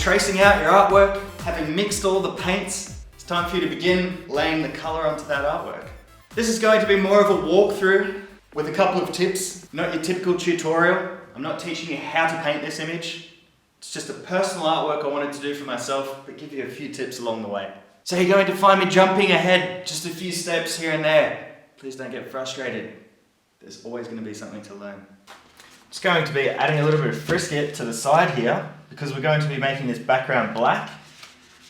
tracing out your artwork, having mixed all the paints, it's time for you to begin laying the color onto that artwork. This is going to be more of a walkthrough with a couple of tips, not your typical tutorial. I'm not teaching you how to paint this image. It's just a personal artwork I wanted to do for myself, but give you a few tips along the way. So you're going to find me jumping ahead just a few steps here and there. Please don't get frustrated. There's always going to be something to learn. Just going to be adding a little bit of frisket to the side here because we're going to be making this background black.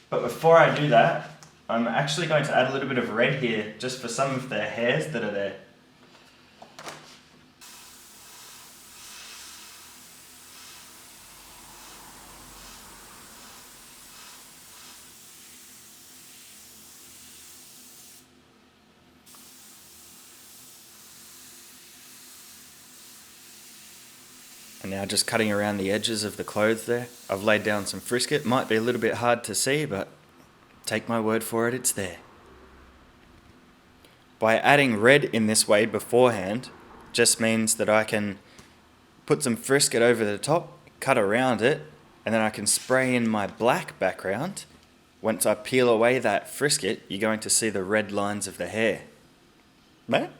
But before I do that, I'm actually going to add a little bit of red here just for some of the hairs that are there. And now just cutting around the edges of the clothes there. I've laid down some frisket. Might be a little bit hard to see, but take my word for it, it's there. By adding red in this way beforehand, just means that I can put some frisket over the top, cut around it, and then I can spray in my black background. Once I peel away that frisket, you're going to see the red lines of the hair. Mate,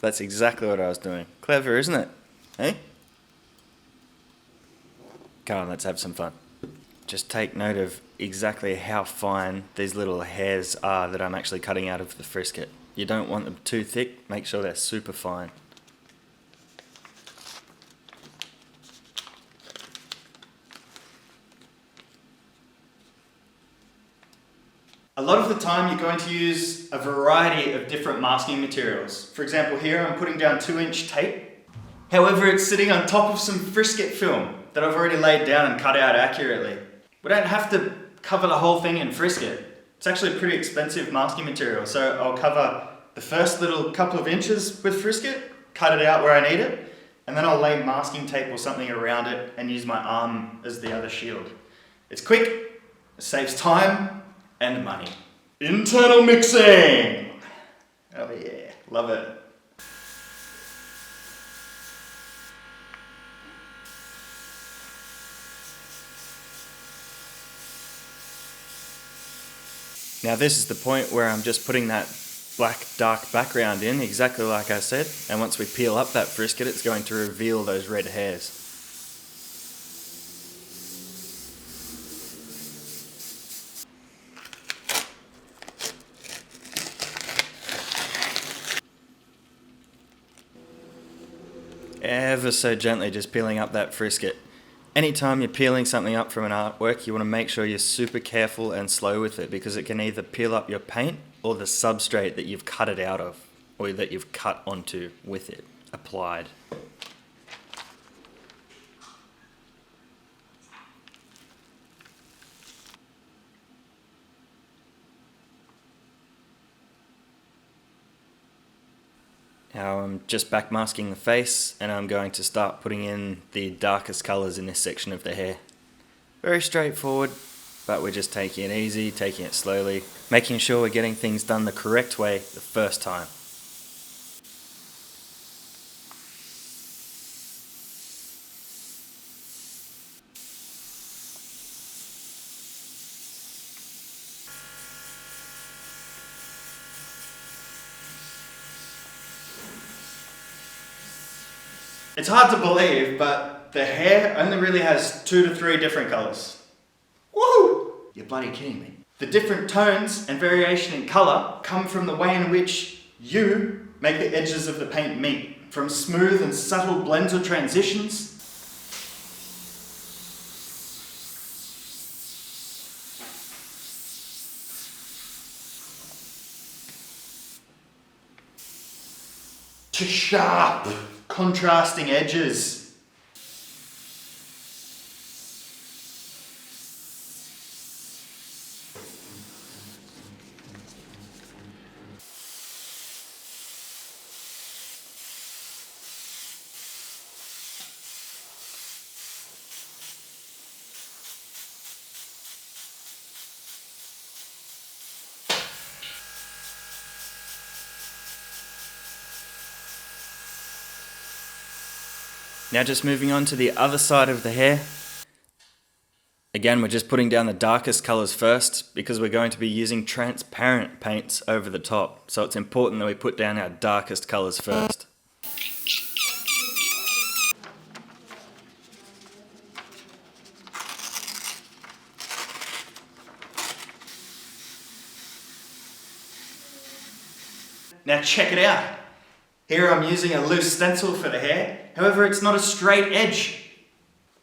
that's exactly what I was doing. Clever, isn't it? Hey? Come on, let's have some fun. Just take note of exactly how fine these little hairs are that I'm actually cutting out of the frisket. You don't want them too thick, make sure they're super fine. A lot of the time you're going to use a variety of different masking materials. For example, here I'm putting down 2-inch tape. However, it's sitting on top of some frisket film that I've already laid down and cut out accurately. We don't have to cover the whole thing in frisket. It's actually a pretty expensive masking material, so I'll cover the first little couple of inches with frisket, cut it out where I need it, and then I'll lay masking tape or something around it and use my arm as the other shield. It's quick, it saves time and money. Internal mixing! Oh yeah, love it. Now this is the point where I'm just putting that black dark background in, exactly like I said, and once we peel up that frisket it's going to reveal those red hairs. Ever so gently just peeling up that frisket. Anytime you're peeling something up from an artwork, you want to make sure you're super careful and slow with it because it can either peel up your paint or the substrate that you've cut it out of, or that you've cut onto with it, applied. Now I'm just backmasking the face and I'm going to start putting in the darkest colours in this section of the hair. Very straightforward, but we're just taking it easy, taking it slowly, making sure we're getting things done the correct way the first time. It's hard to believe, but the hair only really has 2 to 3 different colours. Woohoo! You're bloody kidding me. The different tones and variation in colour come from the way in which you make the edges of the paint meet. From smooth and subtle blends or transitions, to sharp, contrasting edges. Now just moving on to the other side of the hair. Again, we're just putting down the darkest colors first because we're going to be using transparent paints over the top. So it's important that we put down our darkest colors first. Now check it out. Here I'm using a loose stencil for the hair. However, it's not a straight edge.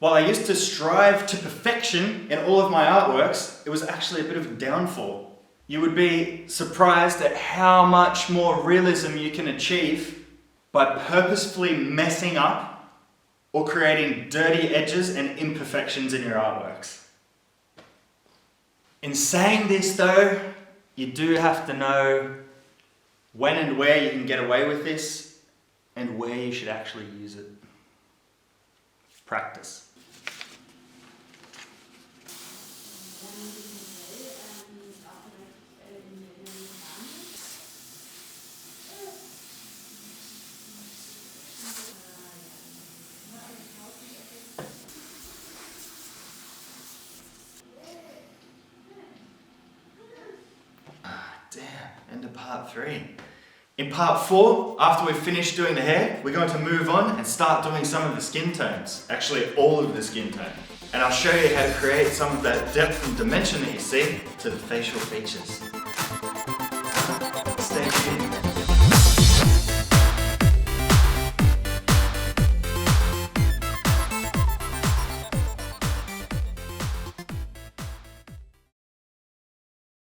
While I used to strive to perfection in all of my artworks, it was actually a bit of a downfall. You would be surprised at how much more realism you can achieve by purposefully messing up or creating dirty edges and imperfections in your artworks. In saying this though, you do have to know when and where you can get away with this and where you should actually use it. Practice. Damn, end of part 3. In part 4, after we've finished doing the hair, we're going to move on and start doing some of the skin tones. Actually, all of the skin tone. And I'll show you how to create some of that depth and dimension that you see to the facial features.